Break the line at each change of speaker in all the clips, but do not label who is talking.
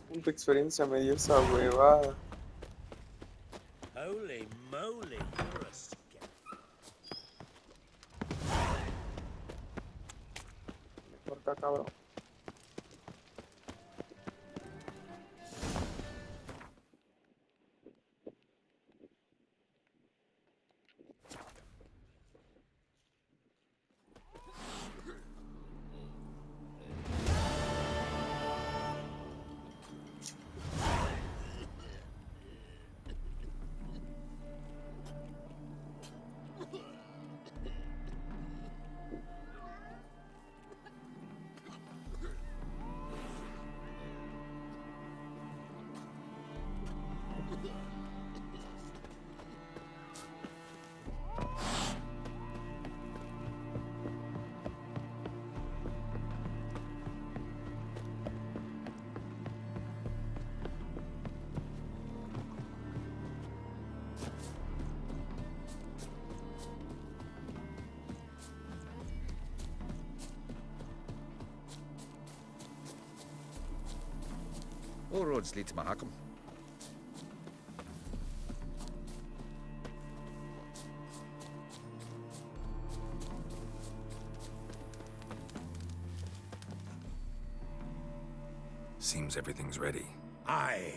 ¿Cuánta experiencia me dio esa huevada?
Holy moly, you're a skip.
Me corta, cabrón.
All roads lead to Mahakam.
Seems everything's ready.
Aye.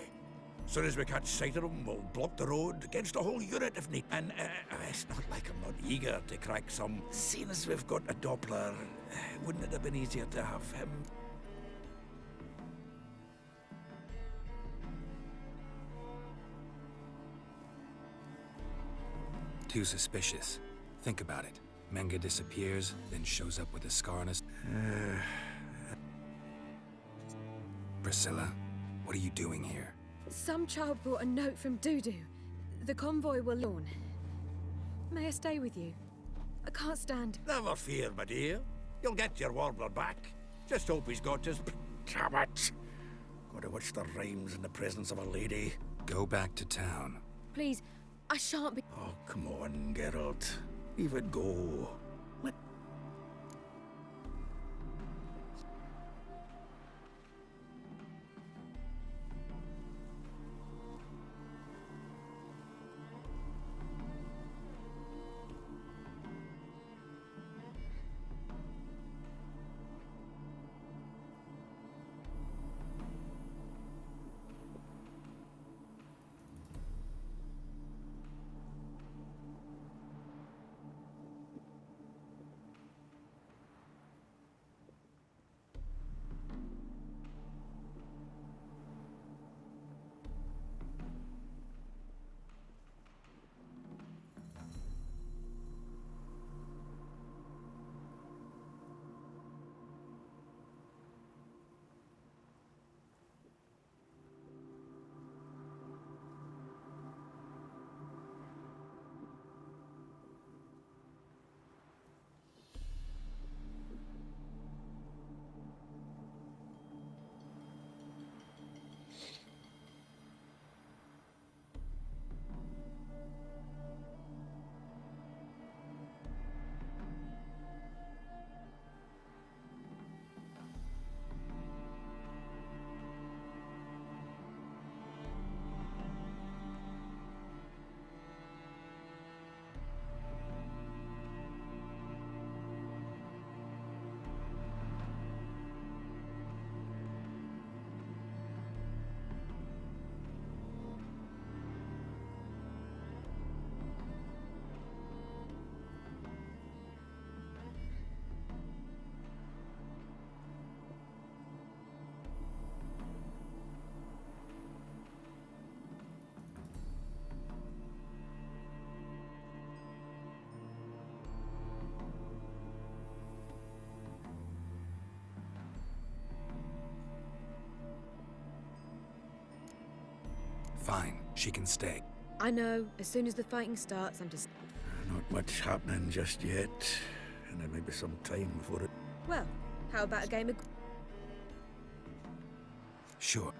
Soon as we catch sight of them, we'll block the road against a whole unit if need. And it's not like I'm not eager to crack some. Seeing as we've got a Doppler, wouldn't it have been easier to have him?
Too suspicious. Think about it. Menga disappears, then shows up with a scar on his... Priscilla, what are you doing here?
Some child brought a note from Dudu. The convoy will lawn. May I stay with you? I can't stand.
Never fear, my dear. You'll get your warbler back. Just hope he's got his... Damn it! Gotta watch the rhymes in the presence of a lady.
Go back to town.
Please, I shan't be.
Oh, come on, Geralt. Leave it go. Let...
Fine, she can stay.
I know. As soon as the fighting starts, I'm just.
Not much happening just yet. And there may be some time before it...
Well, how about a game of.
Sure.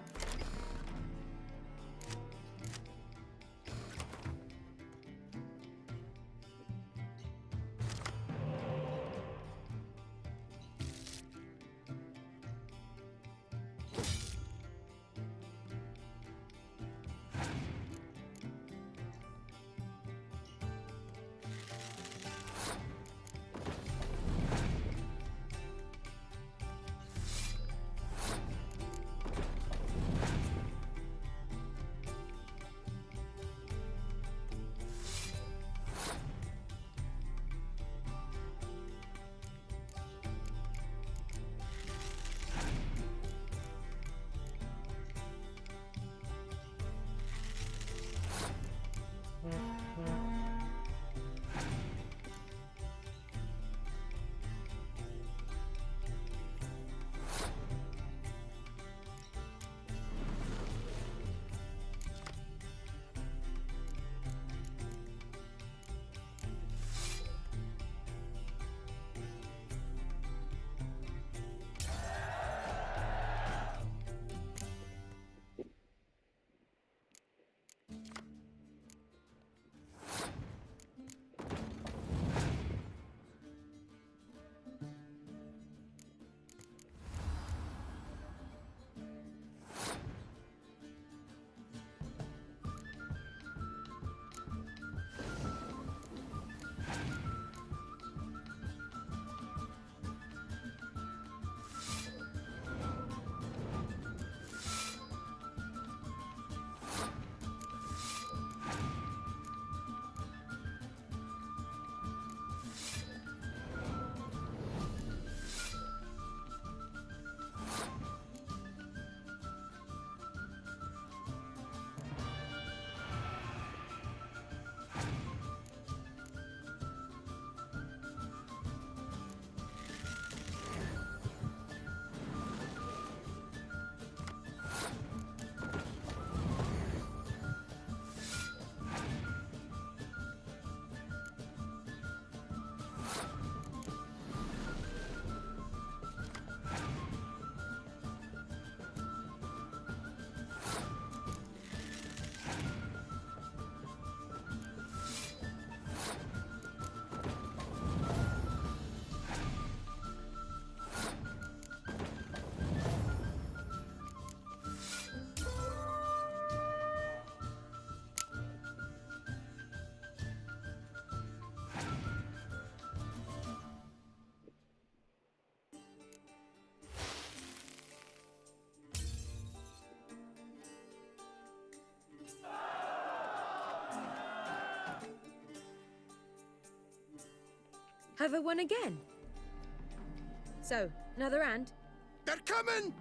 Have I won again? So, another hand?
They're coming!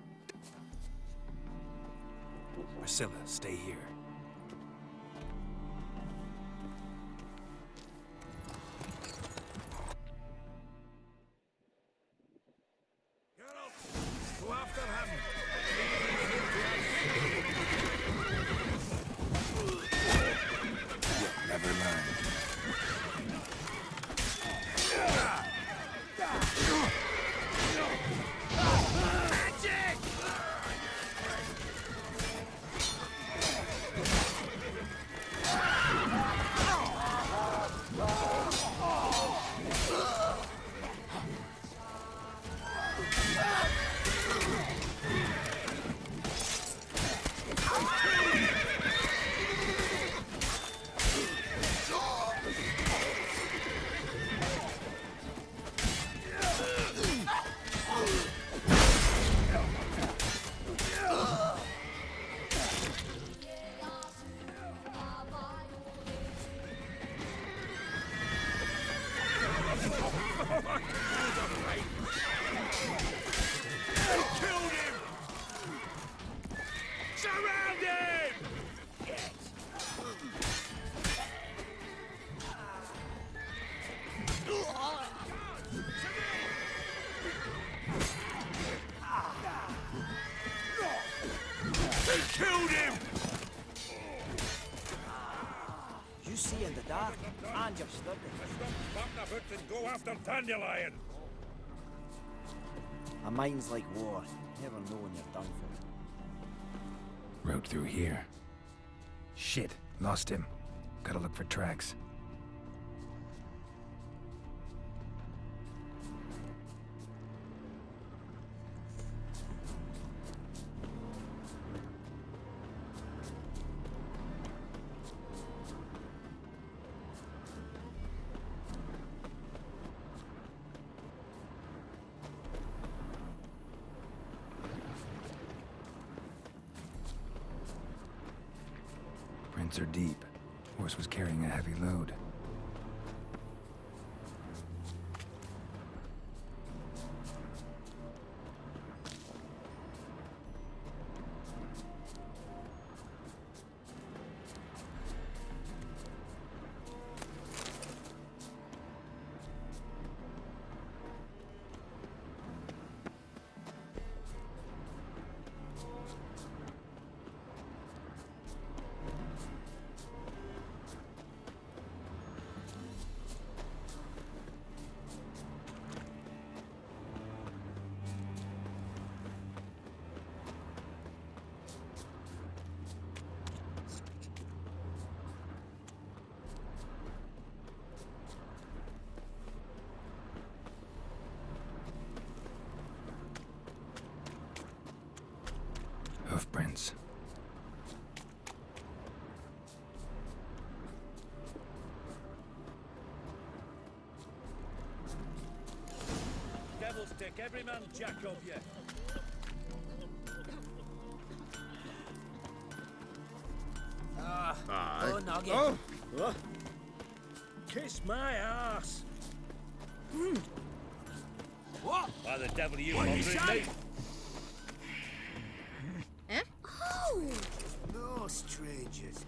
Priscilla, stay here.
Geralt, go after him!
You'll never learn.
Killed him!
You see in the dark, and you're stuck.
Stop sparking a boots and go after Dandelion!
A mind's like war. Never know when you're done for.
Road through here. Shit, lost him. Gotta look for tracks. Prints are deep. Horse was carrying a heavy load. Hoofprints.
Devil's Dick, every man jack of you.
Oh, Nugget.
Oh. Kiss my ass.
What?
By the devil you
What you
bothering me.
say?
Eh? Oh!
No strangers.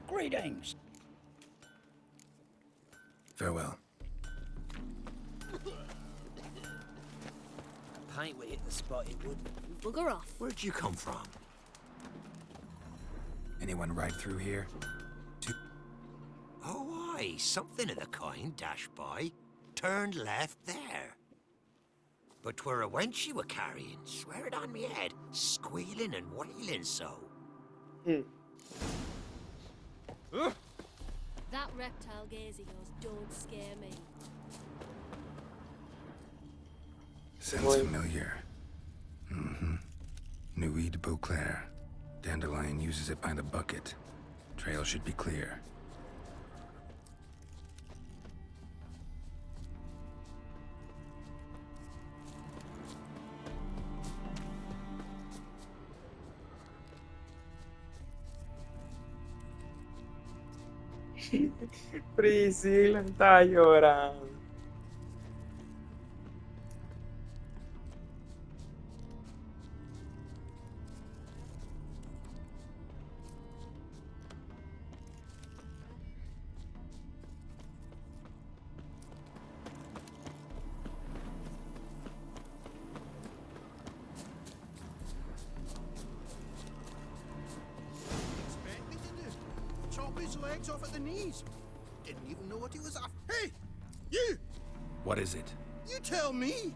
Greetings.
Farewell.
A pint would hit the spot it would.
Bugger off.
Where'd you come from?
Anyone ride through here?
Oh, aye, something of the kind dashed by. Turned left there. But 'twere a wench you were carrying, swear it on me head, squealing and wailing so.
That reptile gaze of yours don't scare me.
Sounds
Boy.
familiar. Mm-hmm. Nuit de Beauclair. Dandelion uses it by the bucket. Trail should be clear.
Priscila está llorando.
Expect me to do? Chop his legs off at the knees. Didn't even know what he was after. Hey, you!
What is it?
You tell me.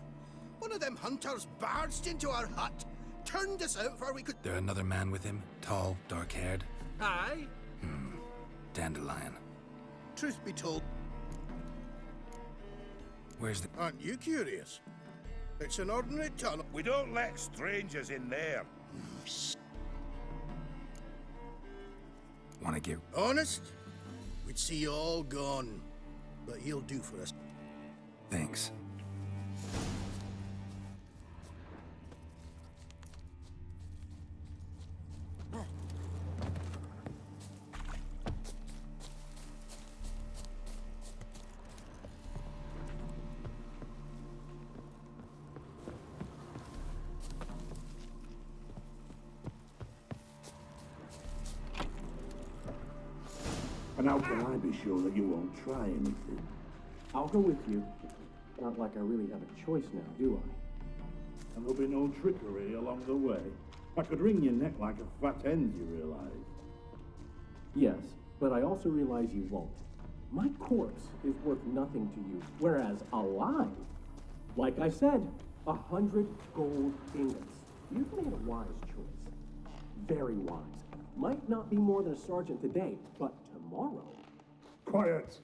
One of them hunters barged into our hut, turned us out for we could.
There another man with him? Tall, dark-haired?
Aye.
Dandelion.
Truth be told,
Where's the...
aren't you curious? It's an ordinary tunnel.
We don't let strangers in there.
Want to get...
Honest? We'd see you all gone. But he'll do for us.
Thanks.
And how can I be sure that you won't try anything?
I'll go with you. Not like I really have a choice now, do I?
And there'll be no trickery along the way. I could wring your neck like a fat hen, you realize?
Yes, but I also realize you won't. My corpse is worth nothing to you, whereas alive, like I said, 100 gold ingots. You've made a wise choice. Very wise. Might not be more than a sergeant today, but tomorrow.
Quiet!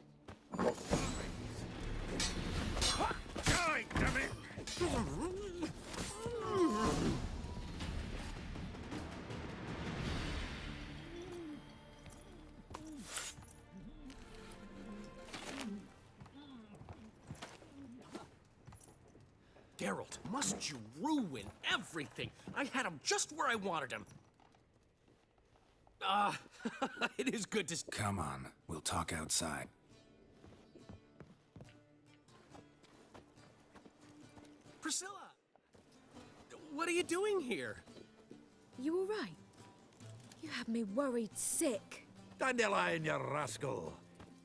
Die, damn it!
Geralt, must you ruin everything? I had him just where I wanted him. It is good to...
Come on, we'll talk outside.
Priscilla! What are you doing here?
You all right? You have me worried sick.
Dandelion, you rascal.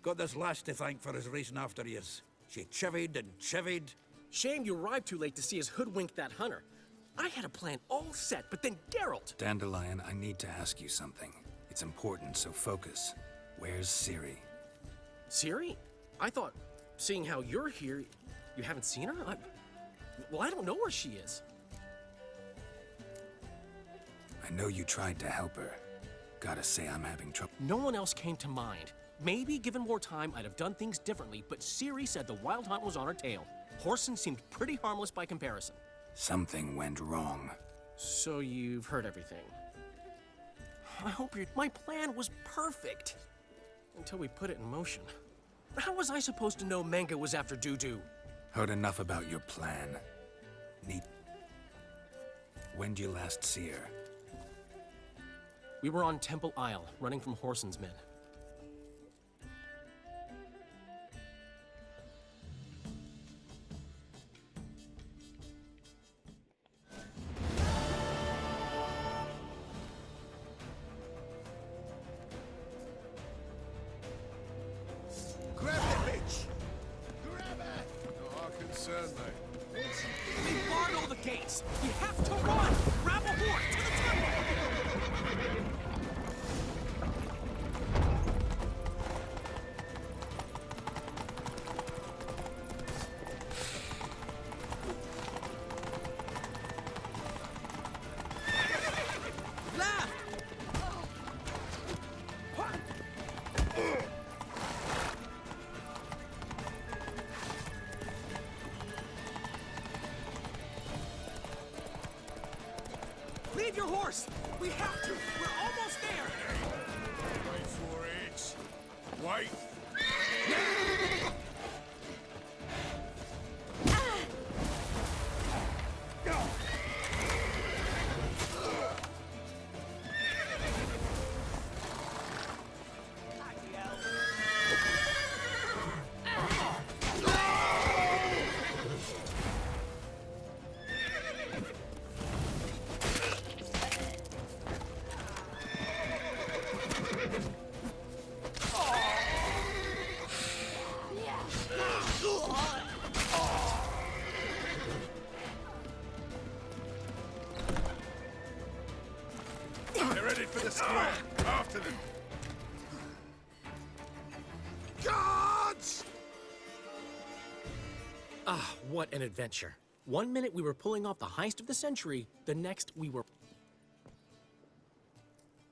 Got this lass to thank for his racing after yous. She chivied and chivied.
Shame you arrived too late to see us hoodwink that hunter. I had a plan all set, but then Geralt...
Dandelion, I need to ask you something. It's important, so focus. Where's Ciri?
Ciri? I thought, seeing how you're here, you haven't seen her? Well, I don't know where she is.
I know you tried to help her. Gotta say, I'm having trouble.
No one else came to mind. Maybe, given more time, I'd have done things differently, but Ciri said the Wild Hunt was on her tail. Whoreson seemed pretty harmless by comparison.
Something went wrong.
So you've heard everything. I hope you... My plan was perfect. Until we put it in motion. How was I supposed to know Manga was after Dudu?
Heard enough about your plan. When'd you last see her?
We were on Temple Isle, running from Whoreson's men.
Grab the bitch! Grab her!
Not our concern, mate.
They barred all the gates! We have to run! Grab a horse to the temple! Leave your horse! We have to! We're almost there!
Wait for it. Wait. square! After them!
Guards!
Ah, what an adventure. 1 minute we were pulling off the heist of the century, the next we were...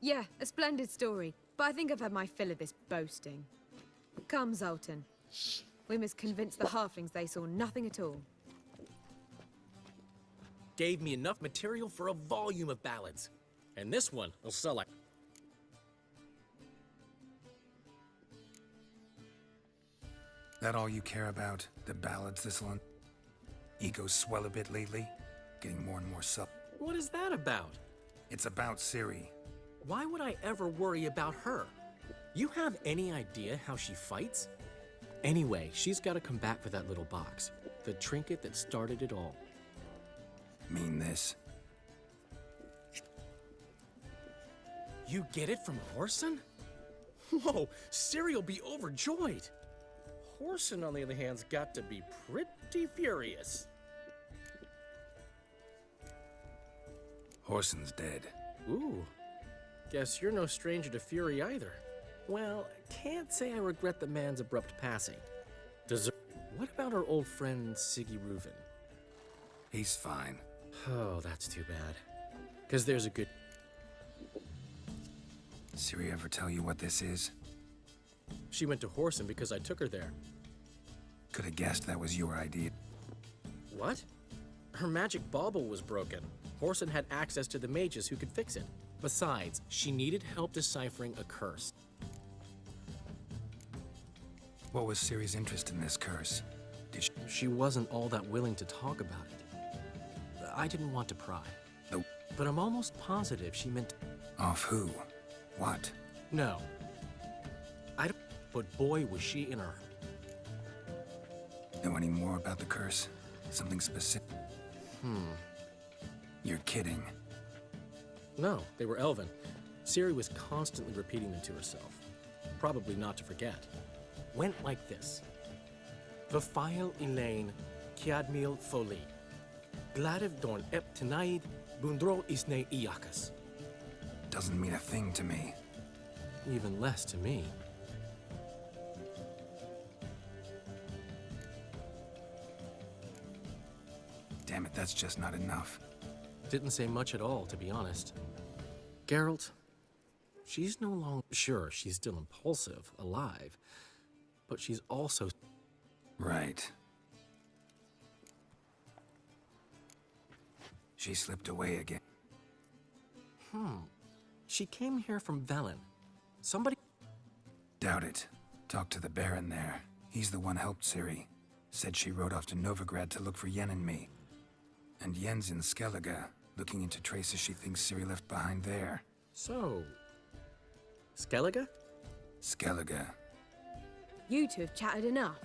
Yeah, a splendid story. But I think I've had my fill of this boasting. Come, Zoltan. We must convince the halflings they saw nothing at all.
Gave me enough material for a volume of ballads. And this one will sell like...
That all you care about? The ballads this long? Egos swell a bit lately? Getting more and more sub.
What is that about?
It's about Ciri.
Why would I ever worry about her? You have any idea how she fights? Anyway, she's got to come back for that little box. The trinket that started it all.
Mean this?
You get it from Whoreson? Whoa, Ciri will be overjoyed. Whoreson, on the other hand's got to be pretty furious.
Whoreson's dead.
Ooh, guess you're no stranger to fury either. Well, can't say I regret the man's abrupt passing. What about our old friend Siggy Reuven?
He's fine.
Oh, that's too bad. Because there's a good...
Ciri ever tell you what this is?
She went to Whoreson because I took her there.
Could have guessed that was your idea.
What? Her magic bauble was broken. Whoreson had access to the mages who could fix it. Besides, she needed help deciphering a curse.
What was Ciri's interest in this curse? Did
She wasn't all that willing to talk about it. I didn't want to pry.
Nope.
But I'm almost positive she meant...
Off who? What?
No. I don't... But boy, was she in her...
Know any more about the curse? Something specific? You're kidding.
No, they were elven. Ciri was constantly repeating them to herself. Probably not to forget. Went like this. Vafile Elaine, Kiadmil Foli. Gladiv Dorn Ep Tenaid, Bundro Isne Iakas.
Doesn't mean a thing to me.
Even less to me.
Damn it, that's just not enough.
Didn't say much at all, to be honest. Geralt, she's no longer... Sure, she's still impulsive, alive. But she's also...
Right. She slipped away again.
She came here from Velen. Somebody...
Doubt it. Talk to the Baron there. He's the one helped Ciri. Said she rode off to Novigrad to look for Yen and me. And Yen's in Skellige, looking into traces she thinks Ciri left behind there.
So... Skellige?
Skellige.
You two have chatted enough.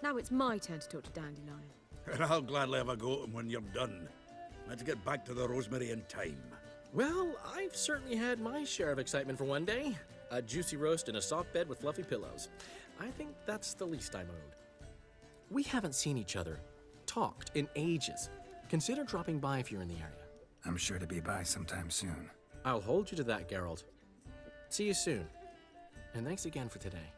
Now it's my turn to talk to Dandelion.
And I'll gladly have a go at him when you're done. Let's get back to the Rosemary in time.
Well, I've certainly had my share of excitement for one day. A juicy roast and a soft bed with fluffy pillows. I think that's the least I'm owed. We haven't seen each other, talked in ages. Consider dropping by if you're in the area.
I'm sure to be by sometime soon.
I'll hold you to that, Geralt. See you soon. And thanks again for today.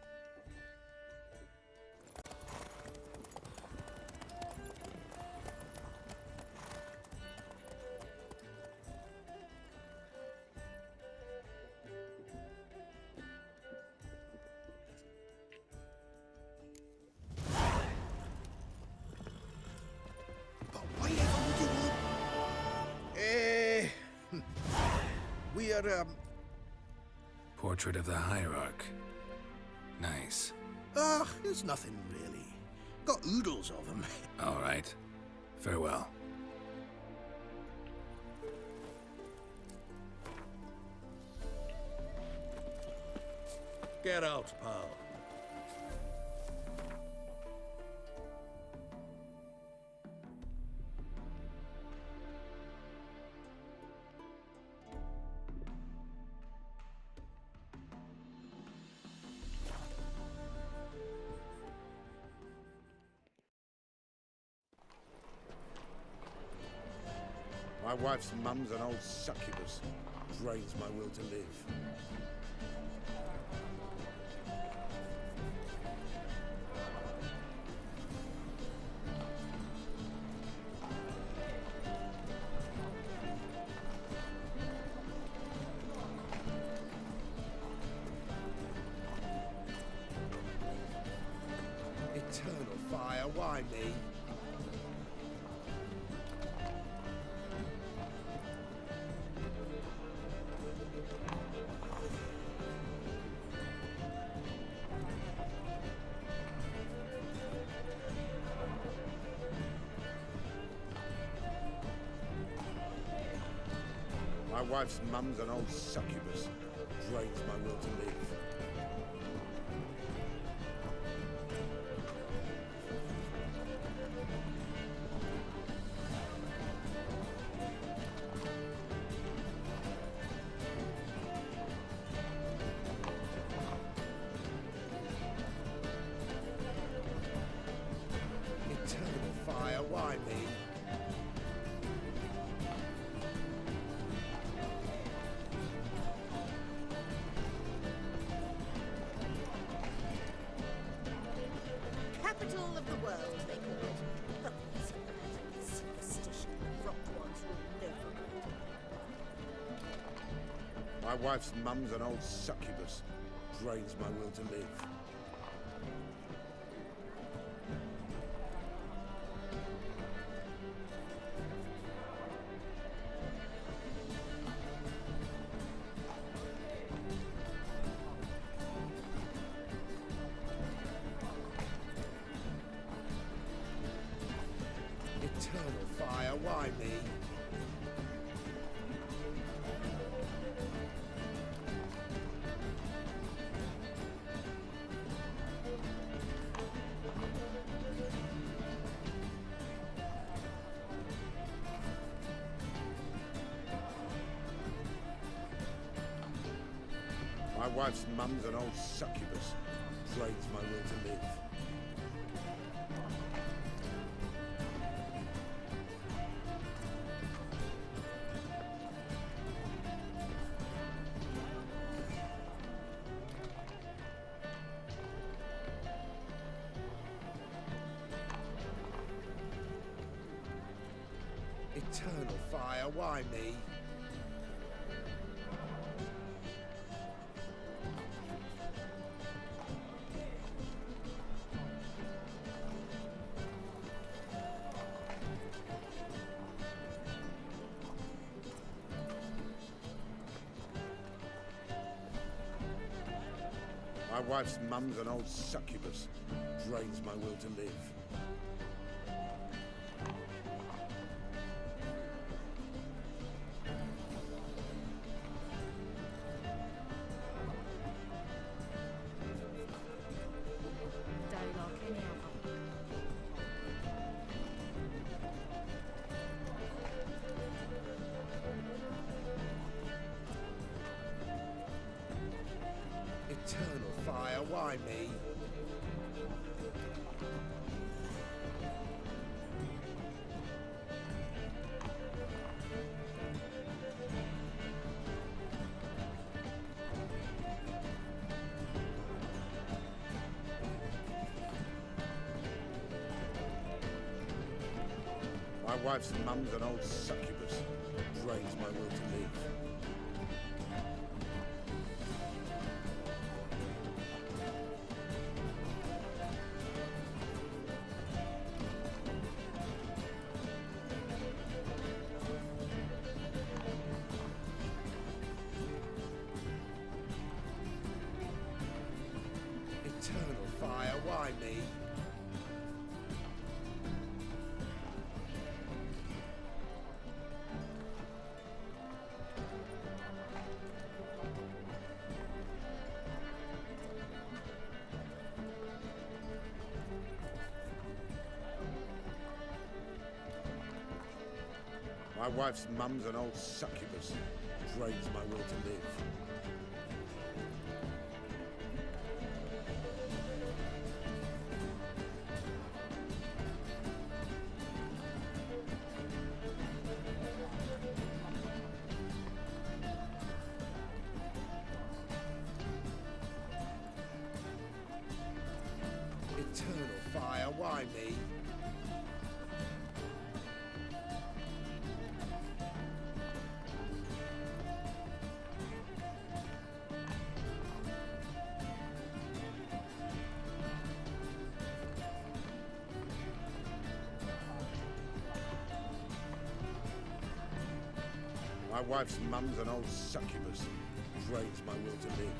We're,
Portrait of the Hierarch. Nice.
it's nothing really. Got oodles of them.
All right. Farewell.
Get out, pal.
My wife's mum's an old succubus.
drains my will to live. Eternal fire, why me? My wife's mum's an old succubus. Drains my will to live. Eternal fire, why me?
Capital of the world, they call it. But it's a matter of superstition. Corrupt ones will never matter.
My wife's mum's an old succubus. Drains my will to live. Eternal fire, why me? My wife's mum's an old succubus. Drains my will to live. Eternal fire, why me? My wife's mum's an old succubus. Drains my will to live. Eternal fire, why me? My wife's mum's an old succubus. Drains my will to live. Eternal fire, why me? My wife's mum's an old succubus. Drains my will to live. fire, why me? My wife's mum's an old succubus. Drains my will to live.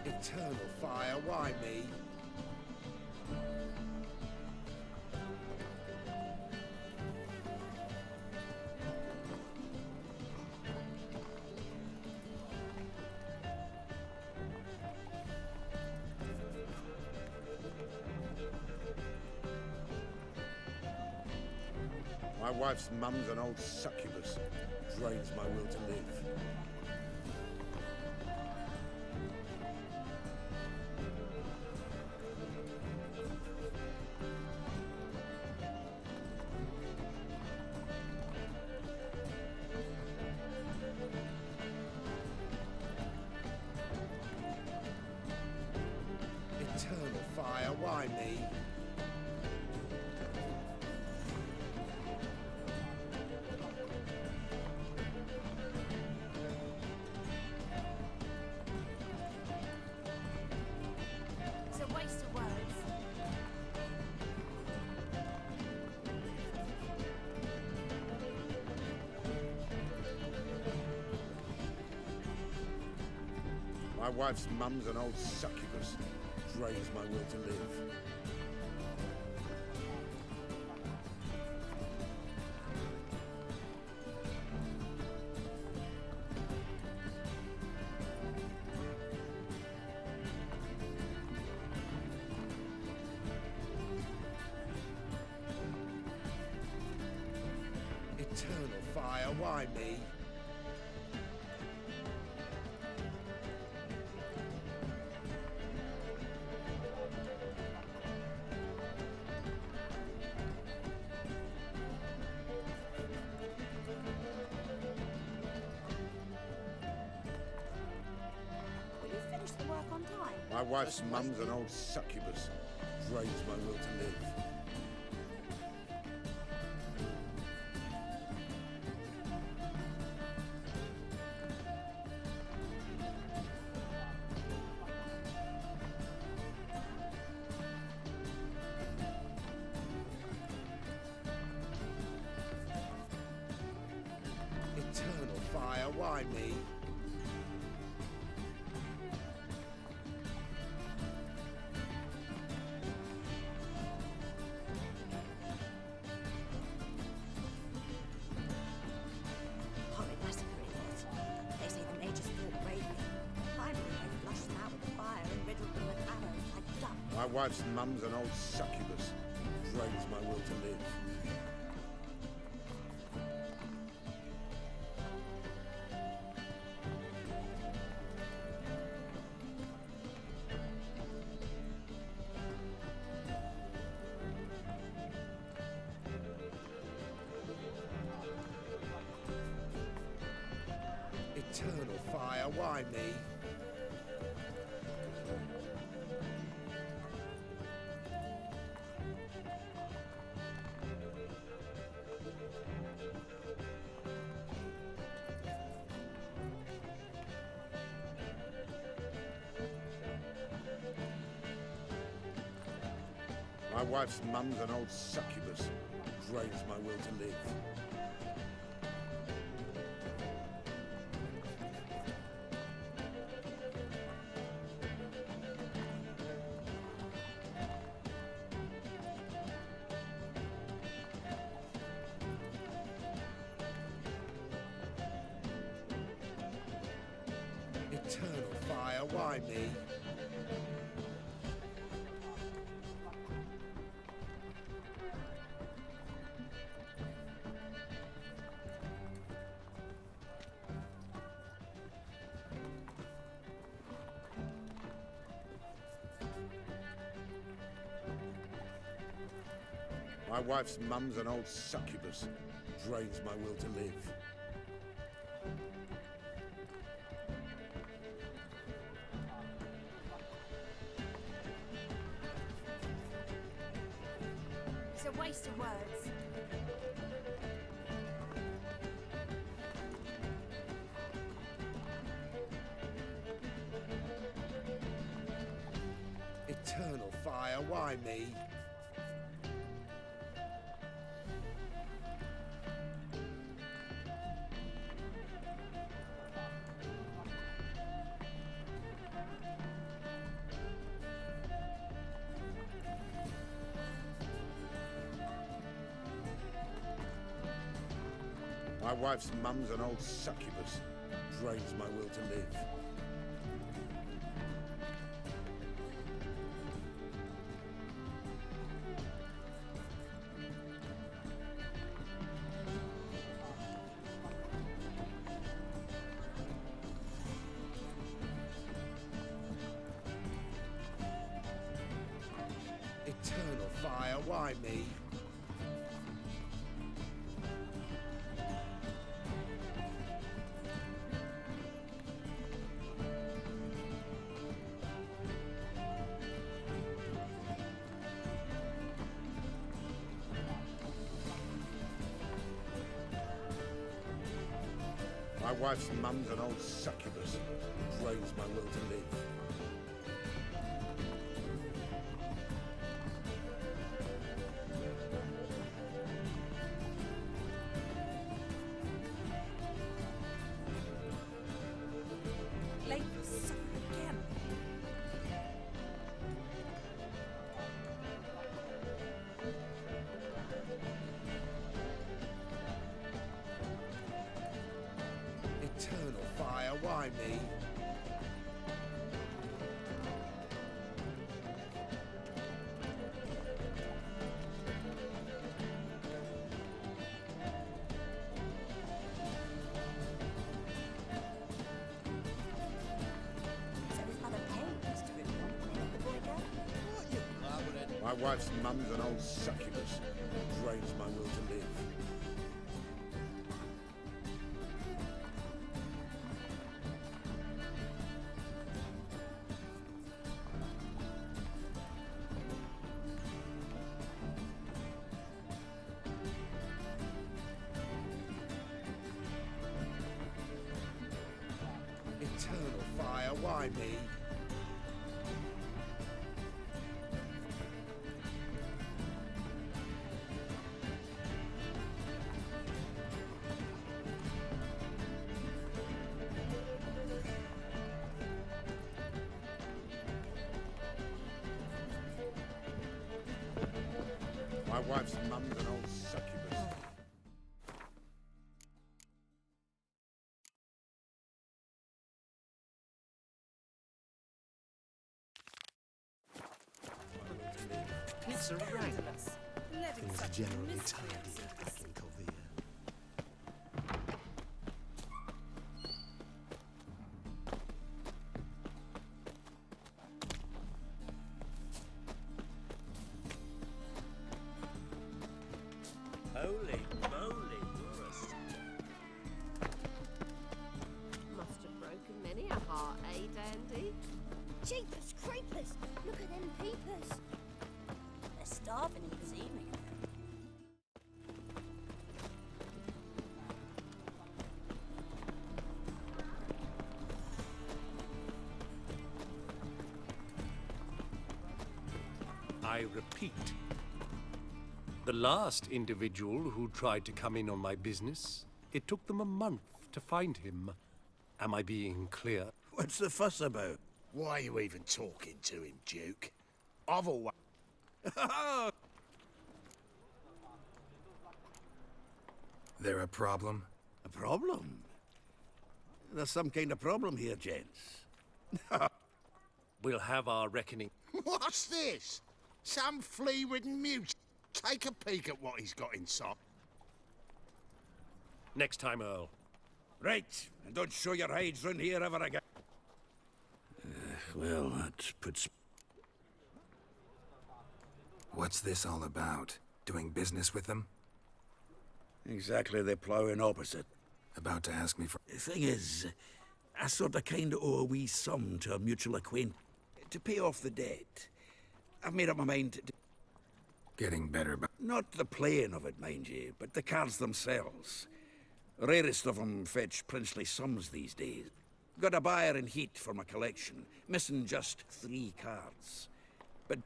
Eternal fire, why me? My wife's mum's an old succubus. Drains my will to live. Eternal fire, why me?
It's a waste of words.
My wife's mum's an old succubus. Drains my will to live. Eternal fire, why me?
Will you finish the work on time?
My wife's mum's an old succubus. Drains my will to live. Eternal fire, why me?
Horrid massacre it was. They say the mages fought bravely. Finally, they flushed them out with fire and riddled them with arrows like duck.
My wife's mum's an old succubus. Drains my will to live. Eternal fire, why me? My wife's mum's an old succubus. Drains my will to live. Eternal fire, why me?
My wife's mum's an old succubus. Drains my will to live.
It's a waste of words.
Eternal fire, why me? My wife's mum's an old succubus. Drains my will to live. Eternal fire, why me? My wife's mum's an old succubus. Drains my will to live.
Late for supper again.
Eternal fire, why me?
So his mother paid Mr. Rippon when he let the boy go.
My wife's mum's an old succubus. Drains my will to live. Eternal fire, why me? My wife's mum's an old succubus.
It's a rank. Things are generally tidy at Ackle Covea.
Holy moly, you're a star.
Must have broken many a heart, eh, Dandy?
Jeepers creepers! Look at them peepers! They're starving in this evening.
I repeat, the last individual who tried to come in on my business, it took them a month to find him. Am I being clear?
What's the fuss about?
Why are you even talking to him, Duke? I've always...
There a problem?
A problem? There's some kind of problem here, gents.
We'll have our reckoning.
What's this? Some flea-ridden mute. Take a peek at what he's got inside.
Next time, Earl.
Right, and don't show your hides round here ever again. Well, that puts...
What's this all about? Doing business with them?
Exactly the ploughing opposite.
About to ask me for...
The thing is, I sort of kind of owe a wee sum to a mutual acquaintance to pay off the debt. I've made up my mind to...
Getting better, but...
Not the playing of it, mind you, but the cards themselves. Rarest of them fetch princely sums these days. Got a buyer in heat for my collection, missing just 3 cards. But...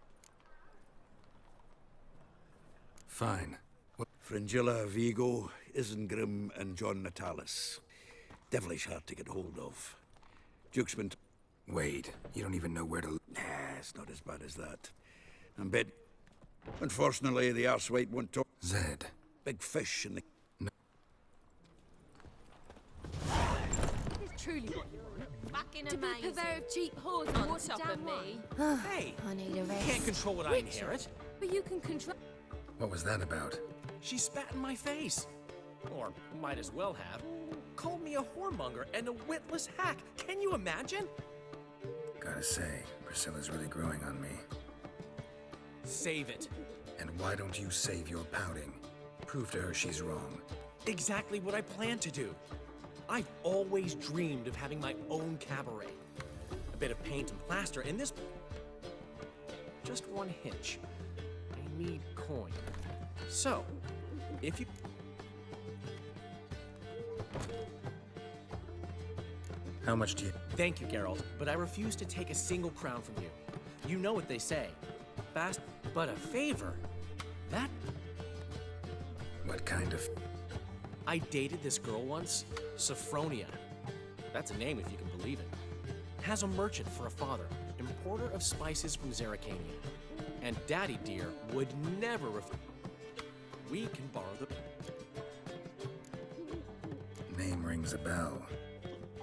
Fine. What?
Fringilla, Vigo, Isengrim, and John Natalis. Devilish hard to get hold of. Duke's been...
Wait, you don't even know where to...
Nah, it's not as bad as that. I'm bet... Unfortunately, the arsewite won't talk...
Zed.
Big fish in the...
No.
It's truly what you want.
Fucking
To be
amazing.
purveyor of cheap whores
On
on
top
top
of me.
Hey!
I need a
You
rest.
can't control what I inherit.
But you can control...
What was that about?
She spat in my face. Or might as well have. Called me a whoremonger and a witless hack. Can you imagine?
Gotta say, Priscilla's really growing on me.
Save it.
And why don't you save your pouting? Prove to her she's wrong.
Exactly what I plan to do. I've always dreamed of having my own cabaret. A bit of paint and plaster, and this... Just one hitch. I need coin. So, if you...
How much do you...
Thank you, Geralt, but I refuse to take a single crown from you. You know what they say. Fast, but a favor? That...
What kind of...
I dated this girl once, Sophronia. That's a name if you can believe it. Has a merchant for a father, importer of spices from Zerrikania. And Daddy dear would never refuse. We can borrow the...
Name rings a bell.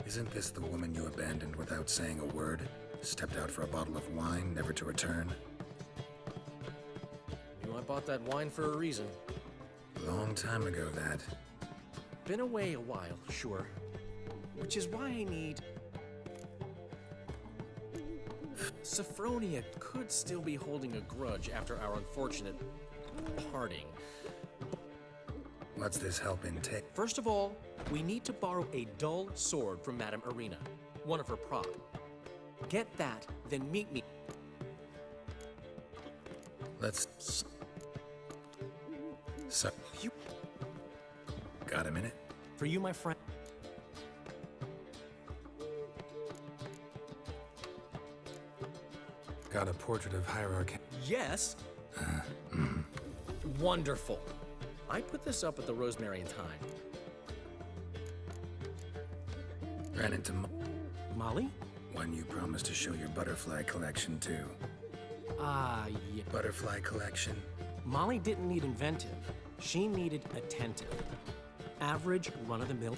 Isn't this the woman you abandoned without saying a word? Stepped out for a bottle of wine, never to return?
You know, I bought that wine for a reason.
Long time ago, that.
Been away a while, sure. Which is why I need... Sophronia could still be holding a grudge after our unfortunate parting.
What's this help intake?
First of all, we need to borrow a dull sword from Madame Irina, one of her prop. Get that, then meet me.
Let's... So...
You...
Got a minute?
For you, my friend.
Got a portrait of Hierarchy.
Yes. Wonderful. I put this up at the Rosemary and Thyme.
Ran into
Molly?
One you promised to show your butterfly collection to.
Ah, yeah.
Butterfly collection?
Molly didn't need inventive. She needed attentive. Average, run-of-the-mill.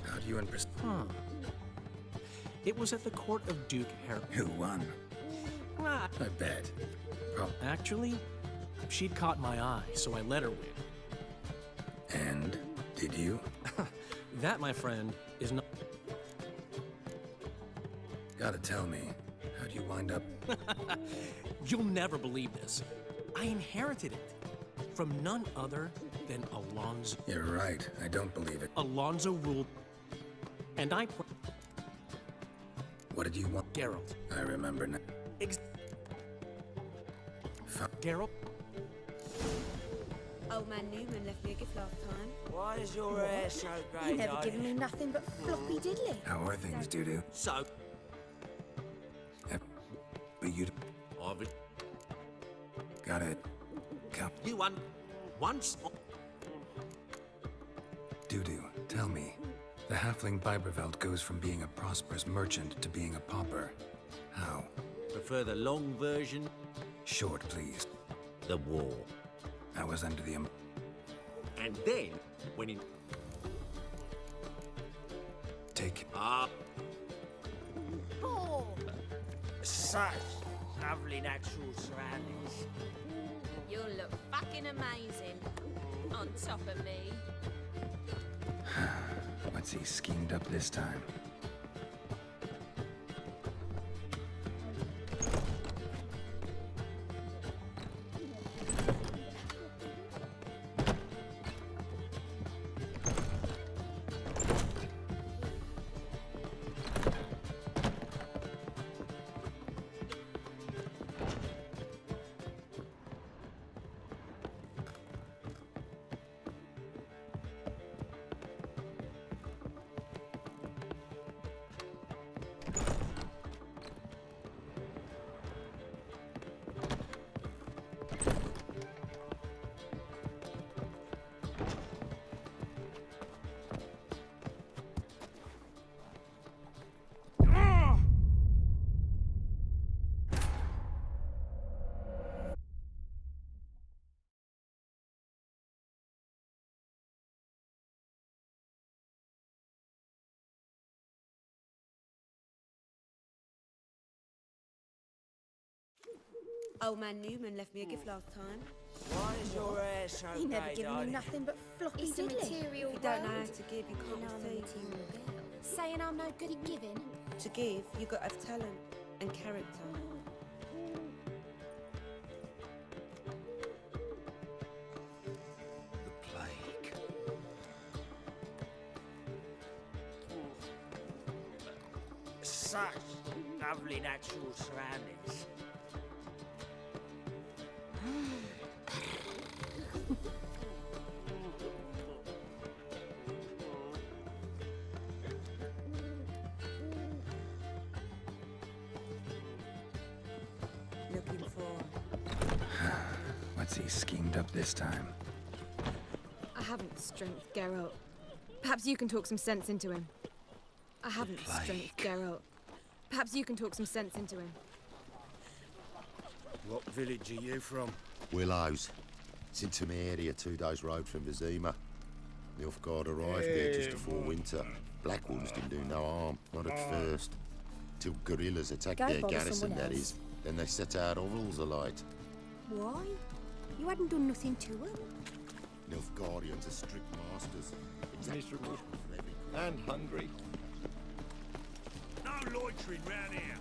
How do you and
Huh. It was at the court of Duke Harold.
Who won?
Ah.
I bet.
Actually, she'd caught my eye, so I let her win.
And? Did you?
That, my friend, is not...
Gotta tell me, how'd you wind up?
You'll never believe this. I inherited it from none other than Alonso.
You're right, I don't believe it.
Alonso ruled, and I...
What did you want?
Geralt.
I remember now.
Geralt?
Old man Newman left me a gift last time.
Why is your hair so grey?
You've never given me nothing but floppy diddly.
How are things, Dudu?
So?
But you...
I've...
Got it. Come.
You won. Once...
Dudu, tell me. The halfling Biberveld goes from being a prosperous merchant to being a pauper. How?
Prefer the long version?
Short, please.
The war.
I was under the...
And then, when in...
Take...
Oh!
Such lovely natural surroundings.
You'll look fucking amazing on top of me.
What's he schemed up this time?
Old man Newman left me a gift last time.
Why is your hair so
He never
gay,
given me
darling?
nothing but floppy
It's a
diddly.
material
If you don't know how
world.
to give, you can't receive.
Saying I'm no good at giving.
To give, you got to have talent and character.
The plague.
Such lovely natural surroundings.
Looking for...
What's he schemed up this time?
I haven't strength, Geralt. Perhaps you can talk some sense into him. I haven't strength, Geralt. Perhaps you can talk some sense into him.
What village are you from?
Willows. It's in Temeria, 2 days' road from Vizima. Nilfgaard arrived there just before winter. Black Wolves didn't do no harm, not at first. Till guerrillas attacked
Go
their
bother
garrison,
someone
that
else.
is. Then they set our hovels alight.
Why? You hadn't done nothing to them.
Nilfgaardians are strict masters.
Miserable.
And hungry.
No loitering round here.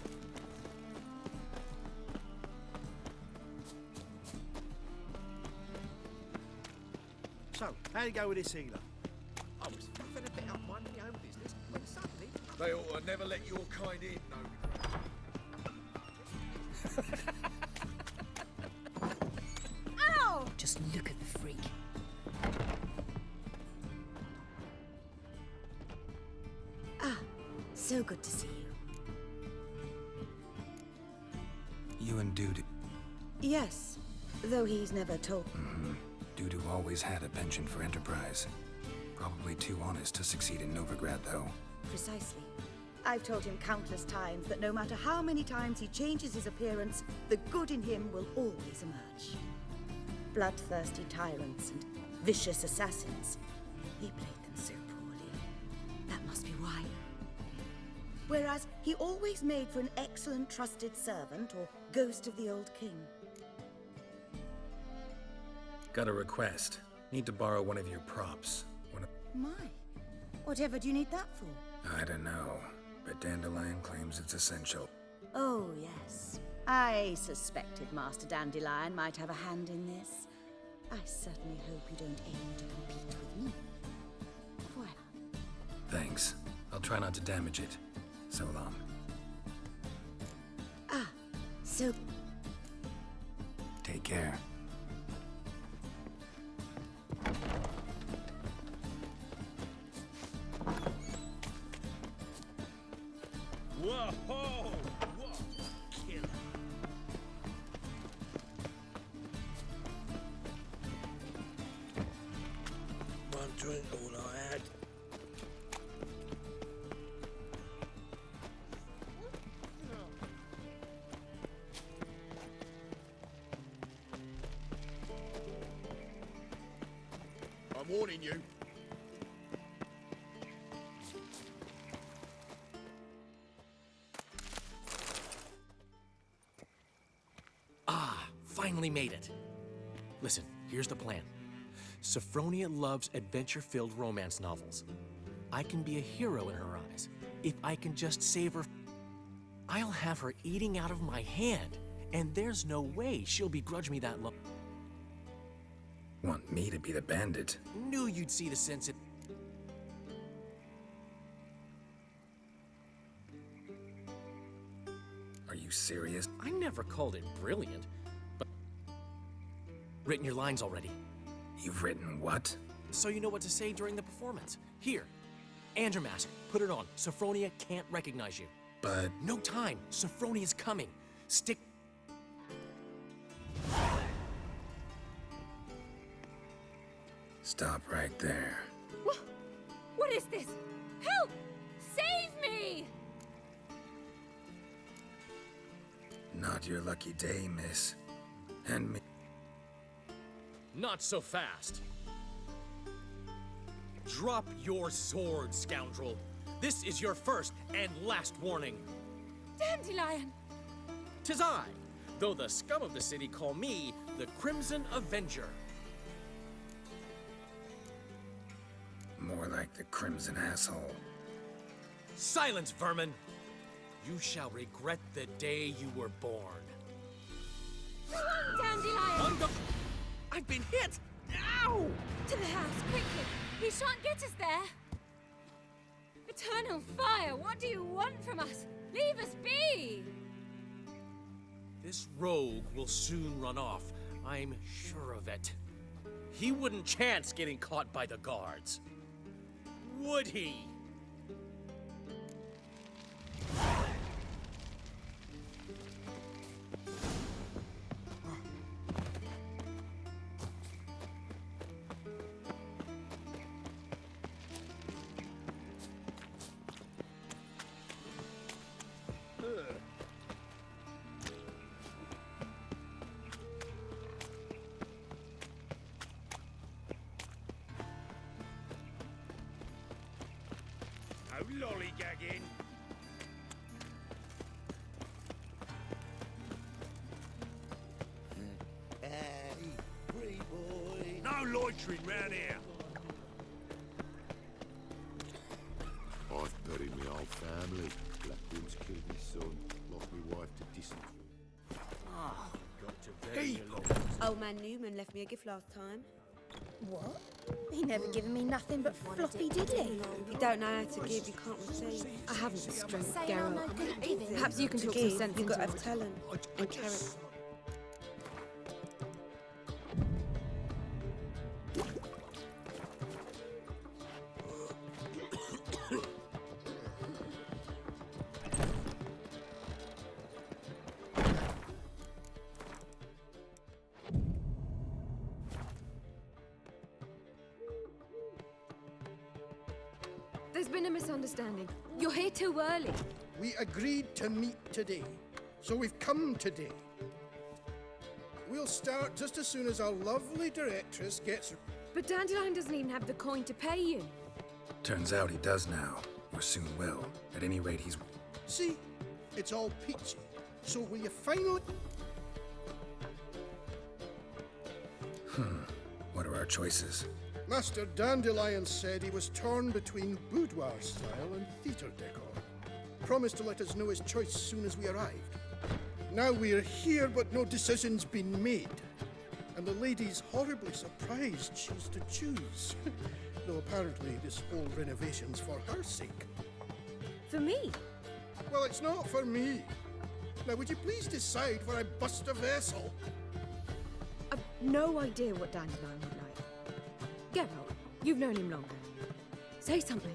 So, how you go with this healer?
I was flipping a bit up minding my own business when suddenly they ought to never let your kind in, no.
Ow! Just look at the freak. Ah, so good to see you.
You and Dudu.
Yes, though he's never told.
Dudu always had a penchant for enterprise. Probably too honest to succeed in Novigrad, though.
Precisely. I've told him countless times that no matter how many times he changes his appearance, the good in him will always emerge. Bloodthirsty tyrants and vicious assassins. He played them so poorly. That must be why. Whereas he always made for an excellent trusted servant or ghost of the old king.
Got a request. Need to borrow one of your props.
My, whatever do you need that for?
I don't know, but Dandelion claims it's essential.
Oh, yes. I suspected Master Dandelion might have a hand in this. I certainly hope you don't aim to compete with me. Voilà.
Thanks. I'll try not to damage it. So long.
Ah, so...
Take care.
Whoa! Whoa! Killer. One drink, all I had.
I'm warning you.
Finally made it. Listen, here's the plan. Sophronia loves adventure-filled romance novels. I can be a hero in her eyes if I can just save her. I'll have her eating out of my hand, and there's no way she'll begrudge me that long.
Want me to be the bandit?
Knew you'd see the sense in.
Are you serious?
I never called it brilliant, but written your lines already.
You've written what?
So you know what to say during the performance. Here, Andromask, put it on. Sophronia can't recognize you.
But...
No time. Sophronia's coming. Stick...
Stop right there.
What is this? Help! Save me!
Not your lucky day, miss. And me...
Not so fast. Drop your sword, scoundrel. This is your first and last warning.
Dandelion!
'Tis I, though the scum of the city call me the Crimson Avenger.
More like the Crimson Asshole.
Silence, vermin! You shall regret the day you were born.
Dandelion!
I've been hit! Ow!
To the house, quickly! He shan't get us there! Eternal fire, what do you want from us? Leave us be!
This rogue will soon run off. I'm sure of it. He wouldn't chance getting caught by the guards. Would he?
No lollygagging.
Hey, free boy. No loitering round here.
I've buried my old family. Blackwood's killed my son, lost my wife to dysentery.
Ah, got to bury
Hey.
your
Old man Newman left me a gift last time.
What? He never given me nothing but floppy, did he?
If you don't know how to give, you can't receive.
I haven't the strength,
Say I'm
Geralt.
no good giving.
Perhaps you can
To
talk
give,
some sense
you've got to
into
have
it.
talent and character.
There's been a misunderstanding. You're here too early.
We agreed to meet today, so we've come today. We'll start just as soon as our lovely directress gets...
But Dandelion doesn't even have the coin to pay you.
Turns out he does now, or soon will. At any rate, he's...
See? It's all peachy. So will you finally...
What are our choices?
Master Dandelion said he was torn between boudoir style and theatre decor. Promised to let us know his choice as soon as we arrived. Now we're here, but no decision's been made. And the lady's horribly surprised she's to choose. Though apparently this whole renovation's for her sake.
For me?
Well, it's not for me. Now, would you please decide where I bust a vessel?
I've no idea what Dandelion would like. Geralt, you've known him longer. Say something.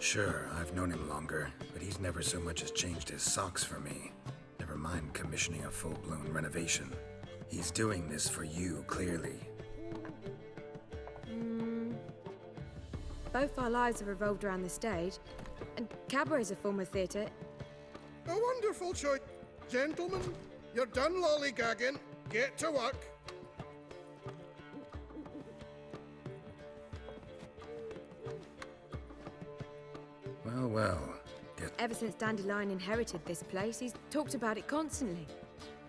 Sure, I've known him longer, but he's never so much as changed his socks for me. Never mind commissioning a full-blown renovation. He's doing this for you, clearly.
Both our lives have revolved around the stage, and cabaret's a form of theatre.
A wonderful choice. Gentlemen, you're done lollygagging. Get to work.
Well, well.
Ever since Dandelion inherited this place, he's talked about it constantly.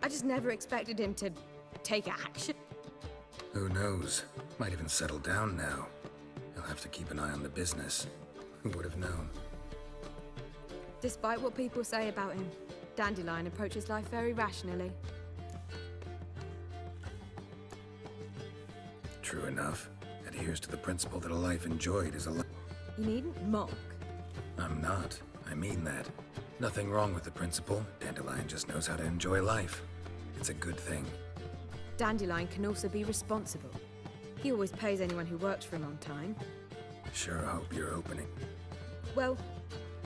I just never expected him to take action.
Who knows? Might even settle down now. He'll have to keep an eye on the business. Who would have known?
Despite what people say about him, Dandelion approaches life very rationally.
True enough. Adheres to the principle that a life enjoyed is a life.
You needn't mock.
I'm not. I mean that. Nothing wrong with the principle. Dandelion just knows how to enjoy life. It's a good thing.
Dandelion can also be responsible. He always pays anyone who works for him on time.
Sure hope you're opening.
Well,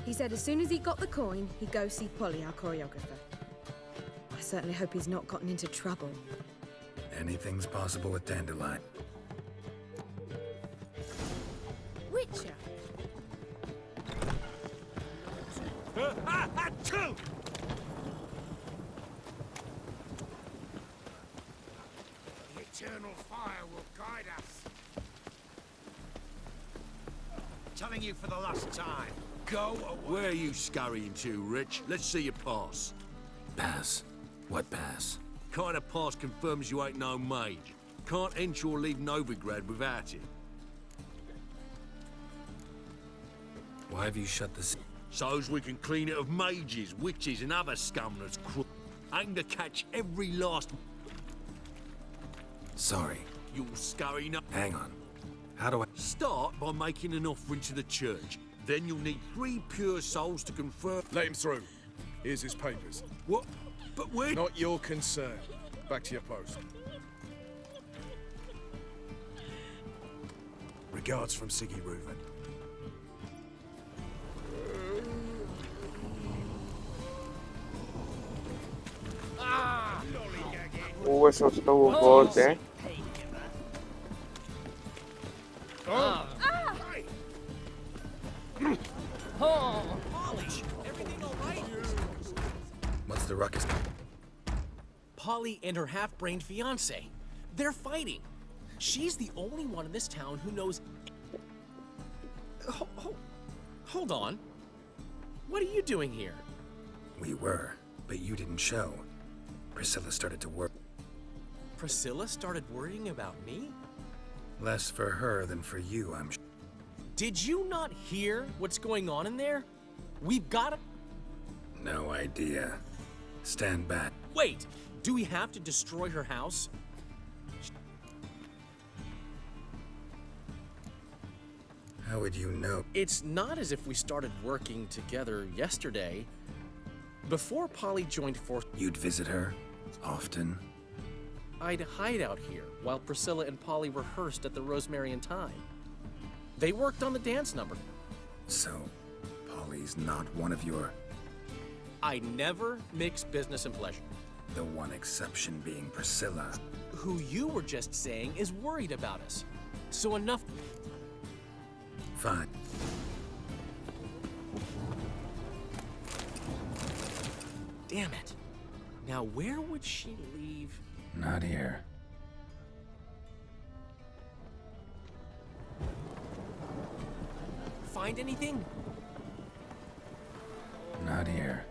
he said as soon as he got the coin, he'd go see Polly, our choreographer. I certainly hope he's not gotten into trouble.
Anything's possible with Dandelion.
Witcher!
Two! The eternal fire will guide us.
Telling you for the last time.
Go away. Where are you scurrying to, Rich? Let's see your pass.
Pass? What pass?
Kind of pass confirms you ain't no mage. Can't enter or leave Novigrad without it.
Why have you shut the...
So's we can clean it of mages, witches, and other scum that's aim to catch every last...
Sorry.
You'll scurry no...
Hang on. How do I...
Start by making an offering to the church. Then you'll need 3 pure souls to confirm...
Let him through. Here's his papers.
What? But where...
Not your concern. Back to your post. Regards from Siggy Reuven.
Eso estuvo bote.
What's the ruckus?
Polly and her half-brained fiancé. They're fighting. She's the only one in this town who knows... Hold on. What are you doing here?
We were, but you didn't show. Priscilla started to work.
Priscilla started worrying about me?
Less for her than for you, I'm sure.
Did you not hear what's going on in there? We've got to...
No idea. Stand back.
Wait! Do we have to destroy her house?
How would you know?
It's not as if we started working together yesterday. Before Polly joined forces...
You'd visit her? Often?
I'd hide out here while Priscilla and Polly rehearsed at the Rosemary and Thyme. They worked on the dance number.
So, Polly's not one of your...
I never mix business and pleasure.
The one exception being Priscilla.
Who you were just saying is worried about us. So enough...
Fine.
Damn it. Now where would she leave?
Not here.
Find anything?
Not here.